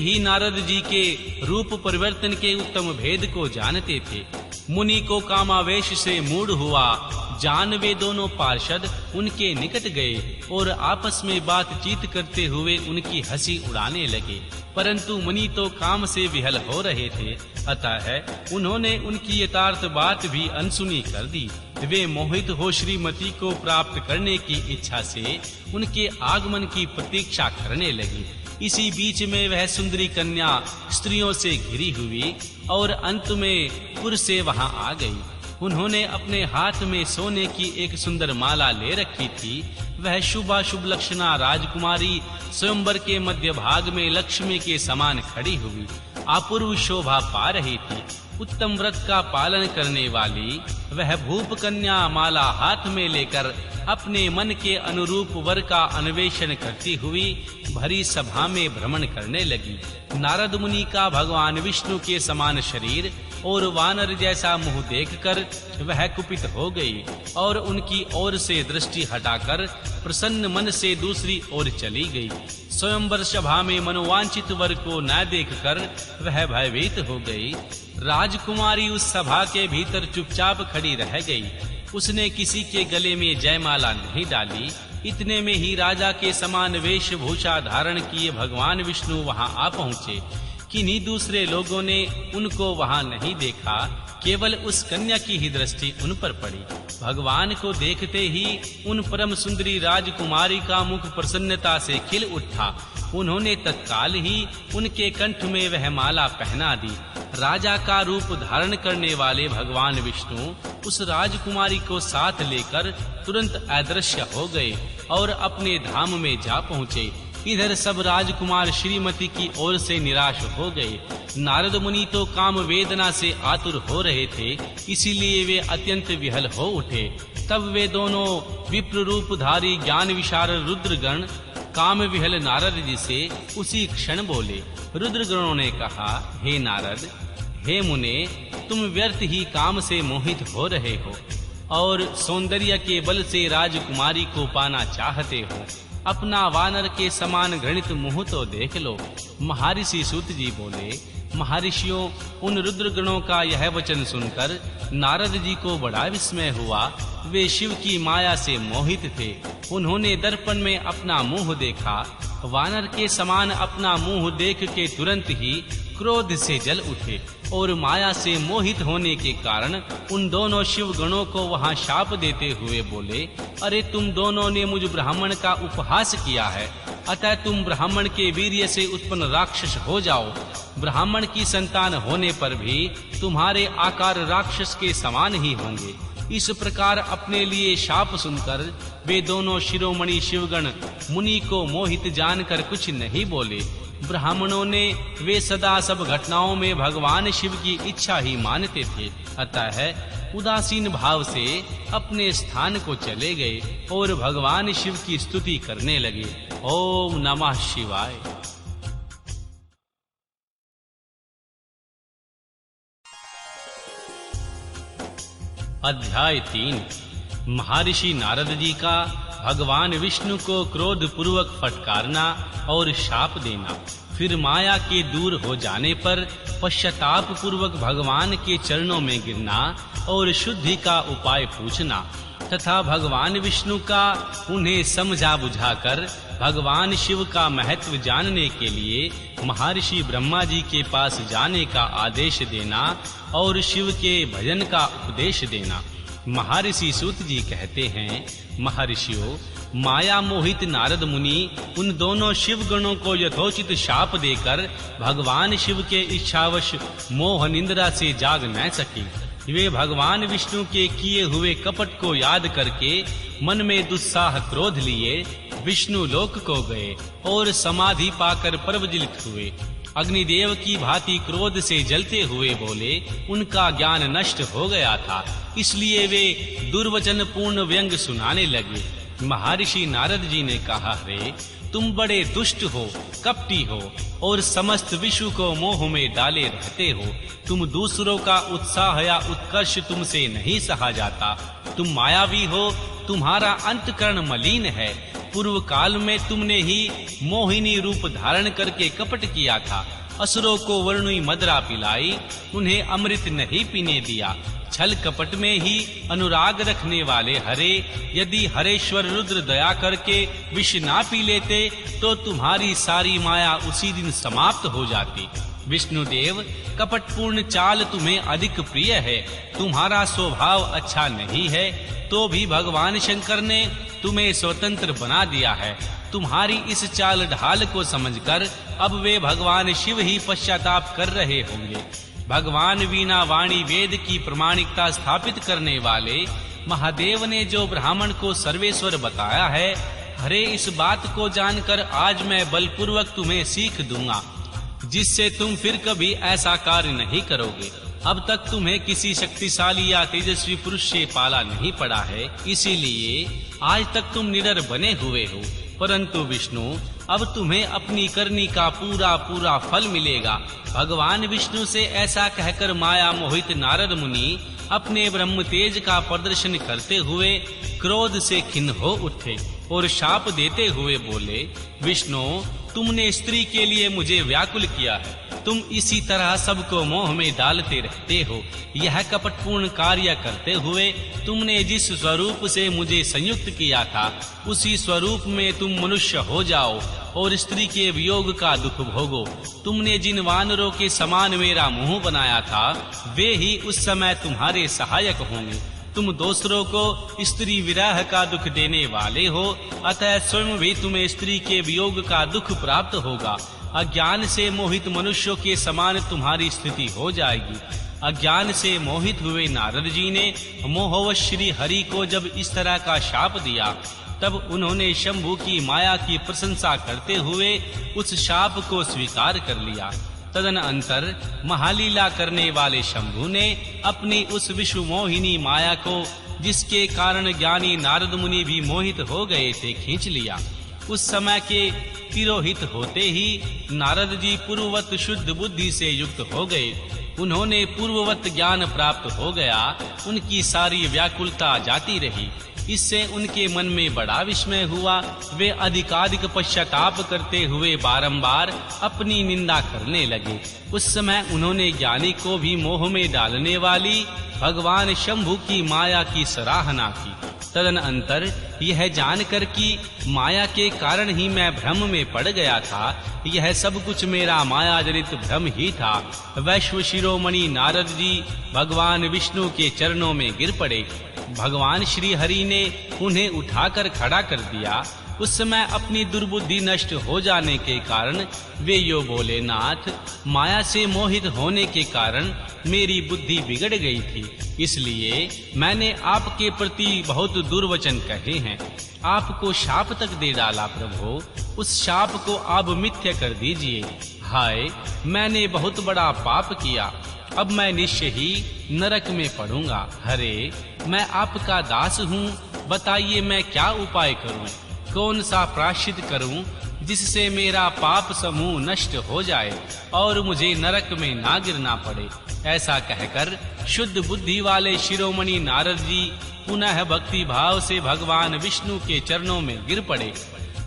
ही नारद जी के रूप परिवर्तन के उत्तम भेद को जानते थे। मुनि को कामावेश से मूढ़ हुआ, जान वे दोनों पार्षद उनके निकट गए और आपस में बातचीत करते हुए उनकी हंसी उड़ाने लगे। परंतु मुनि तो काम से विहल हो रहे थे, अतः उन्होंने उनकी यथार्थ बात भी अनसुनी कर दी। वे मोहित हो श्रीमती को प्राप्त करने की इच्छा से उनके आगमन की प्रतीक्षा करने लगी। इसी बीच में वह सुंदरी कन्या स्त्रियों से घिरी हुई और अंत में पुर से वहां आ गई। उन्होंने अपने हाथ में सोने की एक सुंदर माला ले रखी थी। वह शुभाशुभ लक्षणा राजकुमारी स्वयंवर के मध्य भाग में लक्ष्मी के समान खड़ी हुई अपूर्व शोभा पा रही थी। उत्तम व्रत का पालन करने वाली वह भूप कन्या माला हाथ में लेकर अपने मन के अनुरूप वर का अन्वेषण करती हुई भरी सभा में भ्रमण करने लगी। नारद मुनि का भगवान विष्णु के समान शरीर और वानर जैसा मुंह देखकर वह कुपित हो गई और उनकी ओर से दृष्टि हटाकर प्रसन्न मन से दूसरी ओर चली गई। स्वयंवर सभा में मनोवांछित वर को न देखकर वह भयभीत हो गई। राजकुमारी उस सभा के भीतर चुपचाप खड़ी रह गई। उसने किसी के गले में जयमाला नहीं डाली। इतने में ही राजा के समान वेशभूषा धारण किए भगवान विष्णु वहां आ पहुंचे। किन्हीं दूसरे लोगों ने उनको वहां नहीं देखा, केवल उस कन्या की ही दृष्टि उन पर पड़ी। भगवान को देखते ही उन परम सुंदरी राजकुमारी का मुख प्रसन्नता से खिल उठा। उन्होंने तत्काल ही उनके कंठ में वह माला पहना दी। राजा का रूप धारण करने वाले भगवान विष्णु उस राजकुमारी को साथ लेकर तुरंत अदृश्य हो गए और अपने धाम में जा पहुँचे। इधर सब राजकुमार श्रीमती की ओर से निराश हो गए। नारद मुनि तो काम वेदना से आतुर हो रहे थे, इसीलिए वे अत्यंत विहल हो उठे। तब वे दोनों विप्र रूपधारी ज्ञान विशारद रुद्रगण काम विहल नारद जी से उसी क्षण बोले। रुद्रगणों ने कहा, हे नारद, हे मुने, तुम व्यर्थ ही काम से मोहित हो रहे हो और सौंदर्य के बल से राजकुमारी को पाना चाहते हो। अपना वानर के समान घृणित मुंह तो देख लो। महर्षि सूत जी बोले, महर्षियों, उन रुद्रगणों का यह वचन सुनकर नारद जी को बड़ा विस्मय हुआ। वे शिव की माया से मोहित थे। उन्होंने दर्पण में अपना मुंह देखा। वानर के समान अपना मुंह देख के तुरंत ही क्रोध से जल उठे और माया से मोहित होने के कारण उन दोनों शिव गणों को वहां शाप देते हुए बोले, अरे तुम दोनों ने मुझ ब्राह्मण का उपहास किया है, अतः तुम ब्राह्मण के वीर्य से उत्पन्न राक्षस हो जाओ। ब्राह्मण की संतान होने पर भी तुम्हारे आकार राक्षस के समान ही होंगे। इस प्रकार अपने लिए शाप सुनकर वे दोनों शिरोमणि शिवगण मुनि को मोहित जानकर कुछ नहीं बोले। ब्राह्मणों ने वे सदा सब घटनाओं में भगवान शिव की इच्छा ही मानते थे, अतः उदासीन भाव से अपने स्थान को चले गए और भगवान शिव की स्तुति करने लगे। ओम नमः शिवाय। अध्याय 3। महर्षि नारद जी का भगवान विष्णु को क्रोध पूर्वक फटकारना और शाप देना, फिर माया के दूर हो जाने पर पश्चाताप पूर्वक भगवान के चरणों में गिरना और शुद्धि का उपाय पूछना, तथा भगवान विष्णु का उन्हें समझा बुझाकर भगवान शिव का महत्व जानने के लिए महर्षि ब्रह्मा जी के पास जाने का आदेश देना और शिव के भजन का उपदेश देना। महर्षि सूत जी कहते हैं, महर्षियों, माया मोहित नारद मुनि उन दोनों शिव गणों को यथोचित शाप देकर भगवान शिव के इच्छावश मोह निंद्रा से जाग न सके। वे भगवान विष्णु के किए हुए कपट को याद करके मन में दुस्साह क्रोध लिए विष्णु लोक को गए और समाधि पाकर प्रवज्वलित हुए। अग्निदेव की भांति क्रोध से जलते हुए बोले, उनका ज्ञान नष्ट हो गया था, इसलिए वे दुर्वचन पूर्ण व्यंग सुनाने लगे। महर्षि नारद जी ने कहा, रे तुम बड़े दुष्ट हो, कपटी हो और समस्त विश्व को मोह में डाले रहते हो। तुम दूसरों का उत्साह या उत्कर्ष तुमसे नहीं सहा जाता। तुम मायावी हो, तुम्हारा अंतकरण मलिन है पूर्व काल में तुमने ही मोहिनी रूप धारण करके कपट किया था। असुरों को वर्णुई मदरा पिलाई, उन्हें अमृत नहीं पीने दिया। छल कपट में ही अनुराग रखने वाले हरे, यदि हरेश्वर रुद्र दया करके विष ना पी लेते तो तुम्हारी सारी माया उसी दिन समाप्त हो जाती। विष्णुदेव, कपटपूर्ण चाल तुम्हें अधिक प्रिय है। तुम्हारा स्वभाव अच्छा नहीं है, तो भी भगवान शंकर ने तुम्हें स्वतंत्र बना दिया है। तुम्हारी इस चाल ढाल को समझकर अब वे भगवान शिव ही पश्चाताप कर रहे होंगे। भगवान वीणा वाणी वेद की प्रमाणिकता स्थापित करने वाले महादेव ने जो ब्राह्मण को सर्वेश्वर बताया है, हरे इस बात को जानकर आज मैं बलपूर्वक तुम्हें सीख दूंगा, जिससे तुम फिर कभी ऐसा कार्य नहीं करोगे। अब तक तुम्हें किसी शक्तिशाली या तेजस्वी पुरुष से पाला नहीं पड़ा है, इसीलिए आज तक तुम निडर बने हुए हो। परंतु विष्णु, अब तुम्हें अपनी करनी का पूरा पूरा फल मिलेगा। भगवान विष्णु से ऐसा कहकर माया मोहित नारद मुनि अपने ब्रह्म तेज का प्रदर्शन करते हुए क्रोध से खिन्न हो उठे और शाप देते हुए बोले, विष्णु, तुमने स्त्री के लिए मुझे व्याकुल किया है। तुम इसी तरह सबको मोह में डालते रहते हो। यह कपटपूर्ण कार्य करते हुए तुमने जिस स्वरूप से मुझे संयुक्त किया था, उसी स्वरूप में तुम मनुष्य हो जाओ और स्त्री के वियोग का दुख भोगो। तुमने जिन वानरों के समान मेरा मुंह बनाया था, वे ही उस समय तुम्हारे सहायक होंगे। तुम दूसरों को स्त्री विरह का दुख देने वाले हो, अतः स्वयं भी तुम्हें स्त्री के वियोग का दुख प्राप्त होगा। अज्ञान से मोहित मनुष्यों के समान तुम्हारी स्थिति हो जाएगी। अज्ञान से मोहित हुए नारद जी ने मोहवश श्री हरि को जब इस तरह का शाप दिया, तब उन्होंने शंभु की माया की प्रशंसा करते हुए उस शाप को स्वीकार कर लिया। तदनंतर महालीला करने वाले शंभु ने अपनी उस विश्व मोहिनी माया को, जिसके कारण ज्ञानी नारद मुनि भी मोहित हो गए थे, खींच लिया। उस समय के तिरोहित होते ही नारद जी पूर्ववत शुद्ध बुद्धि से युक्त हो गए। उन्होंने पूर्ववत ज्ञान प्राप्त हो गया। उनकी सारी व्याकुलता जाती रही। इससे उनके मन में बड़ा विस्मय हुआ। वे अधिकाधिक पश्चाताप करते हुए बारंबार अपनी निंदा करने लगे। उस समय उन्होंने ज्ञानी को भी मोह में डालने वाली भगवान शंभु की माया की सराहना की। तदनंतर यह जानकर कि माया के कारण ही मैं भ्रम में पड़ गया था, यह सब कुछ मेरा माया जनित भ्रम ही था, वैश्व शिरोमणि नारद जी भगवान विष्णु के चरणों में गिर पड़े। भगवान श्री हरि ने उन्हें उठाकर खड़ा कर दिया। उस समय अपनी दुर्बुद्धि नष्ट हो जाने के कारण वे यो बोले, नाथ, माया से मोहित होने के कारण मेरी बुद्धि बिगड़ गई थी, इसलिए मैंने आपके प्रति बहुत दुर्वचन कहे हैं। आपको शाप तक दे डाला प्रभु। उस शाप को आप मिथ्या कर दीजिए। हाय, मैंने बहुत बड़ा पाप किया। अब मैं निश्चय ही नरक में पड़ूंगा। हरे, मैं आपका दास हूँ, बताइए मैं क्या उपाय करूँ? कौन सा प्रायश्चित करूं जिससे मेरा पाप समूह नष्ट हो जाए और मुझे नरक में ना गिरना पड़े? ऐसा कहकर शुद्ध बुद्धि वाले शिरोमणि नारद जी पुनः भक्ति भाव से भगवान विष्णु के चरणों में गिर पड़े।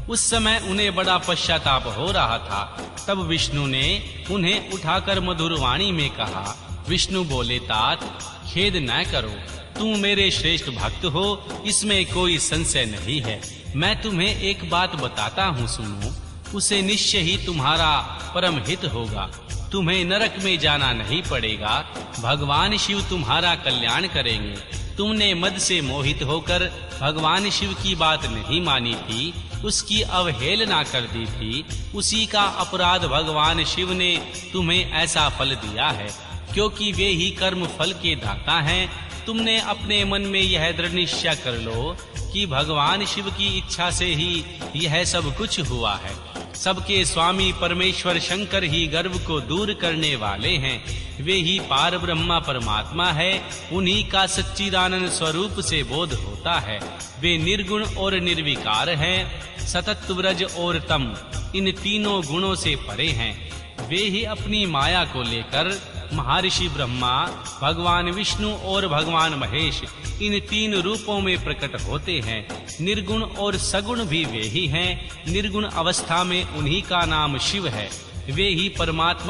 उस समय उन्हें बड़ा पश्चाताप हो रहा था। तब विष्णु ने उन्हें उठाकर मधुर वाणी में कहा। विष्णु बोले, तात, खेद न करो, तुम मेरे श्रेष्ठ भक्त हो, इसमें कोई संशय नहीं है। मैं तुम्हें एक बात बताता हूँ, सुनो। उसे निश्चय ही तुम्हारा परम हित होगा। तुम्हें नरक में जाना नहीं पड़ेगा। भगवान शिव तुम्हारा कल्याण करेंगे। तुमने मद से मोहित होकर भगवान शिव की बात नहीं मानी थी, उसकी अवहेलना कर दी थी। उसी का अपराध भगवान शिव ने तुम्हें ऐसा फल दिया है, क्योंकि वे ही कर्म फल के दाता हैं। तुमने अपने मन में यह दृढ़ निश्चय कर लो कि भगवान शिव की इच्छा से ही यह सब कुछ हुआ है। सबके स्वामी परमेश्वर शंकर ही गर्व को दूर करने वाले हैं। वे ही पार ब्रह्मा परमात्मा है। उन्हीं का सच्चिदानंद स्वरूप से बोध होता है। वे निर्गुण और निर्विकार हैं। सतत व्रज और तम, इन तीनों गुणों से परे हैं। वे ही अपनी माया को लेकर महर्षि ब्रह्मा, भगवान विष्णु और भगवान महेश इन तीन रूपों में प्रकट होते हैं। निर्गुण और सगुण भी वे ही हैं। निर्गुण अवस्था में उन्हीं का नाम शिव है। वे ही परमात्मा